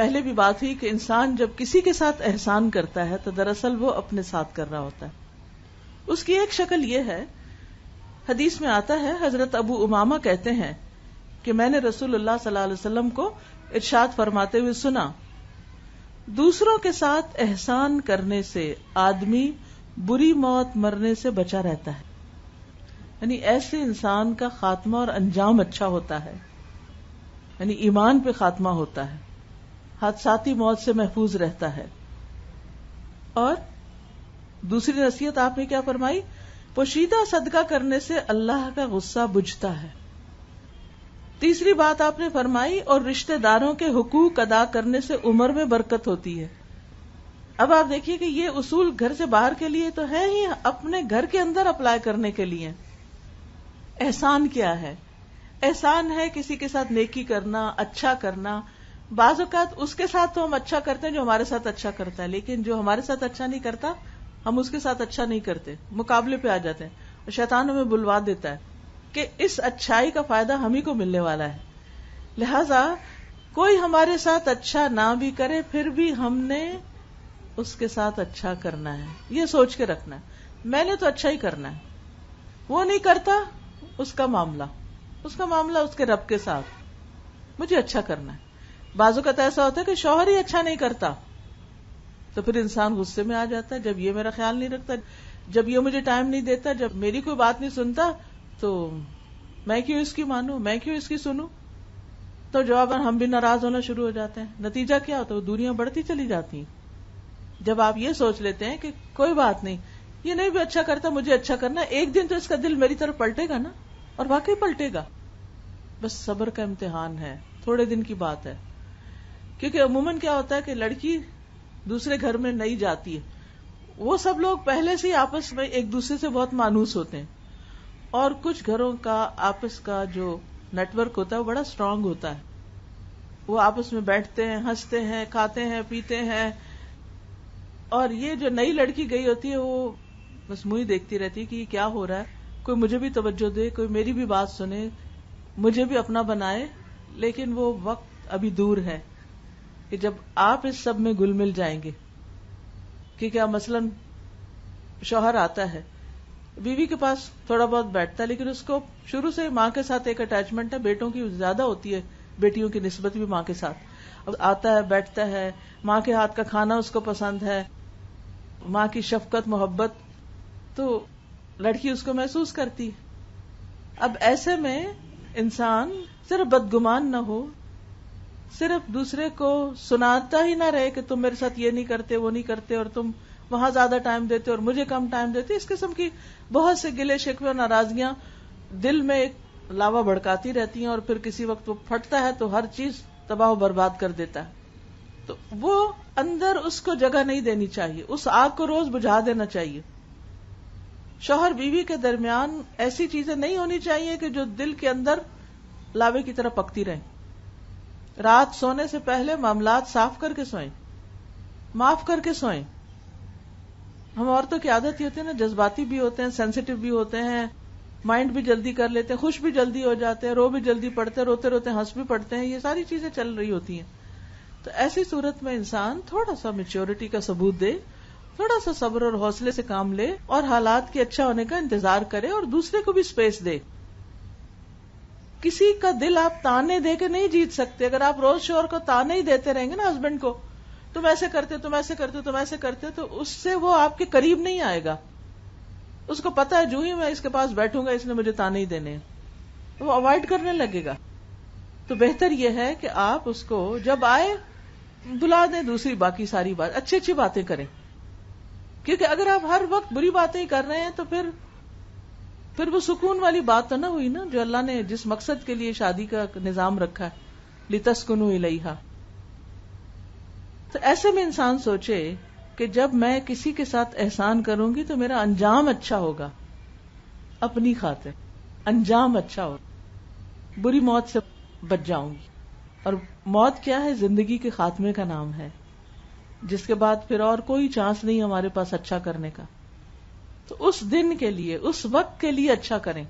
پہلے بھی بات ہوئی کہ انسان جب کسی کے ساتھ احسان کرتا ہے تو دراصل وہ اپنے ساتھ کر رہا ہوتا ہے. اس کی ایک شکل یہ ہے، حدیث میں آتا ہے، حضرت ابو امامہ کہتے ہیں کہ میں نے رسول اللہ صلی اللہ علیہ وسلم کو ارشاد فرماتے ہوئے سنا، دوسروں کے ساتھ احسان کرنے سے آدمی بری موت مرنے سے بچا رہتا ہے. یعنی ایسے انسان کا خاتمہ اور انجام اچھا ہوتا ہے، یعنی ایمان پہ خاتمہ ہوتا ہے، حادثاتی موت سے محفوظ رہتا ہے. اور دوسری نصیحت آپ نے کیا فرمائی؟ پوشیدہ صدقہ کرنے سے اللہ کا غصہ بجھتا ہے. تیسری بات آپ نے فرمائی، اور رشتہ داروں کے حقوق ادا کرنے سے عمر میں برکت ہوتی ہے. اب آپ دیکھیے کہ یہ اصول گھر سے باہر کے لیے تو ہے ہی، اپنے گھر کے اندر اپلائی کرنے کے لیے. احسان کیا ہے؟ احسان ہے کسی کے ساتھ نیکی کرنا، اچھا کرنا. بعض اوقات اس کے ساتھ تو ہم اچھا کرتے ہیں جو ہمارے ساتھ اچھا کرتا ہے، لیکن جو ہمارے ساتھ اچھا نہیں کرتا ہم اس کے ساتھ اچھا نہیں کرتے، مقابلے پہ آ جاتے ہیں، اور شیطان ہمیں بلوا دیتا ہے کہ اس اچھائی کا فائدہ ہم ہی کو ملنے والا ہے. لہذا کوئی ہمارے ساتھ اچھا نہ بھی کرے پھر بھی ہم نے اس کے ساتھ اچھا کرنا ہے، یہ سوچ کے رکھنا ہے میں نے تو اچھا ہی کرنا ہے. وہ نہیں کرتا، اس کا معاملہ اس کے رب کے ساتھ، مجھے اچھا کرنا ہے. بعض اوقات ایسا ہوتا ہے کہ شوہر ہی اچھا نہیں کرتا تو پھر انسان غصے میں آ جاتا ہے، جب یہ میرا خیال نہیں رکھتا، جب یہ مجھے ٹائم نہیں دیتا، جب میری کوئی بات نہیں سنتا تو میں کیوں اس کی مانوں، میں کیوں اس کی سنوں. تو جواباً ہم بھی ناراض ہونا شروع ہو جاتے ہیں. نتیجہ کیا ہوتا ہے؟ دوریاں بڑھتی چلی جاتی ہیں. جب آپ یہ سوچ لیتے ہیں کہ کوئی بات نہیں، یہ نہیں بھی اچھا کرتا، مجھے اچھا کرنا، ایک دن تو اس کا دل میری طرف پلٹے گا نا، اور واقعی پلٹے گا. بس صبر کا امتحان ہے، تھوڑے دن کی بات ہے. کیونکہ عموماً کیا ہوتا ہے کہ لڑکی دوسرے گھر میں نہیں جاتی ہے، وہ سب لوگ پہلے سے ہی آپس میں ایک دوسرے سے بہت مانوس ہوتے ہیں، اور کچھ گھروں کا آپس کا جو نیٹ ورک ہوتا ہے وہ بڑا اسٹرانگ ہوتا ہے. وہ آپس میں بیٹھتے ہیں، ہنستے ہیں، کھاتے ہیں، پیتے ہیں. اور یہ جو نئی لڑکی گئی ہوتی ہے وہ بس منہ ہی دیکھتی رہتی ہے کہ یہ کیا ہو رہا ہے، کوئی مجھے بھی توجہ دے، کوئی میری بھی بات سنے، مجھے بھی اپنا بنائے. لیکن وہ وقت ابھی دور ہے کہ جب آپ اس سب میں گل مل جائیں گے. کہ کیا مثلاً شوہر آتا ہے، بیوی کے پاس تھوڑا بہت بیٹھتا ہے، لیکن اس کو شروع سے ماں کے ساتھ ایک اٹیچمنٹ ہے، بیٹوں کی زیادہ ہوتی ہے، بیٹیوں کی نسبت بھی ماں کے ساتھ. اب آتا ہے، بیٹھتا ہے، ماں کے ہاتھ کا کھانا اس کو پسند ہے، ماں کی شفقت محبت، تو لڑکی اس کو محسوس کرتی ہے. اب ایسے میں انسان صرف بدگمان نہ ہو، صرف دوسرے کو سناتا ہی نہ رہے کہ تم میرے ساتھ یہ نہیں کرتے، وہ نہیں کرتے، اور تم وہاں زیادہ ٹائم دیتے اور مجھے کم ٹائم دیتے. اس قسم کی بہت سے گلے شکوے اور ناراضگیاں دل میں ایک لاوا بھڑکاتی رہتی ہیں، اور پھر کسی وقت وہ پھٹتا ہے تو ہر چیز تباہ و برباد کر دیتا ہے. تو وہ اندر اس کو جگہ نہیں دینی چاہیے، اس آگ کو روز بجھا دینا چاہیے. شوہر بیوی کے درمیان ایسی چیزیں نہیں ہونی چاہیے کہ جو دل کے اندر لاوے کی طرح پکتی رہیں. رات سونے سے پہلے معاملات صاف کر کے سوئیں، معاف کر کے سوئیں. ہم عورتوں کی عادت یہ ہوتی ہے نا، جذباتی بھی ہوتے ہیں، سینسیٹیو بھی ہوتے ہیں، مائنڈ بھی جلدی کر لیتے ہیں، خوش بھی جلدی ہو جاتے ہیں، رو بھی جلدی پڑتے ہیں، روتے روتے ہنس بھی پڑتے ہیں. یہ ساری چیزیں چل رہی ہوتی ہیں. تو ایسی صورت میں انسان تھوڑا سا میچورٹی کا ثبوت دے، تھوڑا سا صبر اور حوصلے سے کام لے، اور حالات کے اچھا ہونے کا انتظار کرے، اور دوسرے کو بھی سپیس دے. کسی کا دل آپ تانے دے کے نہیں جیت سکتے. اگر آپ روز شوہر کو تانے ہی دیتے رہیں گے نا، ہسبینڈ کو، تم ایسے کرتے، تم ایسے کرتے، تم ایسے کرتے، تو اس سے وہ آپ کے قریب نہیں آئے گا. اس کو پتا ہے جو ہی میں اس کے پاس بیٹھوں گا اس نے مجھے تانے ہی دینے، وہ اوائڈ کرنے لگے گا. تو بہتر یہ ہے کہ آپ اس کو جب آئے بلا دیں، دوسری باقی ساری بات اچھی اچھی باتیں کریں. کیونکہ اگر آپ ہر وقت بری باتیں ہی کر رہے ہیں تو پھر وہ سکون والی بات تو نہ ہوئی نا، جو اللہ نے جس مقصد کے لیے شادی کا نظام رکھا ہے، لِتَسْكُنُوا إِلَيْهَا. تو ایسے میں انسان سوچے کہ جب میں کسی کے ساتھ احسان کروں گی تو میرا انجام اچھا ہوگا، اپنی خاطر انجام اچھا ہوگا، بری موت سے بچ جاؤں گی. اور موت کیا ہے؟ زندگی کے خاتمے کا نام ہے، جس کے بعد پھر اور کوئی چانس نہیں ہمارے پاس اچھا کرنے کا. تو اس دن کے لیے، اس وقت کے لیے اچھا کریں.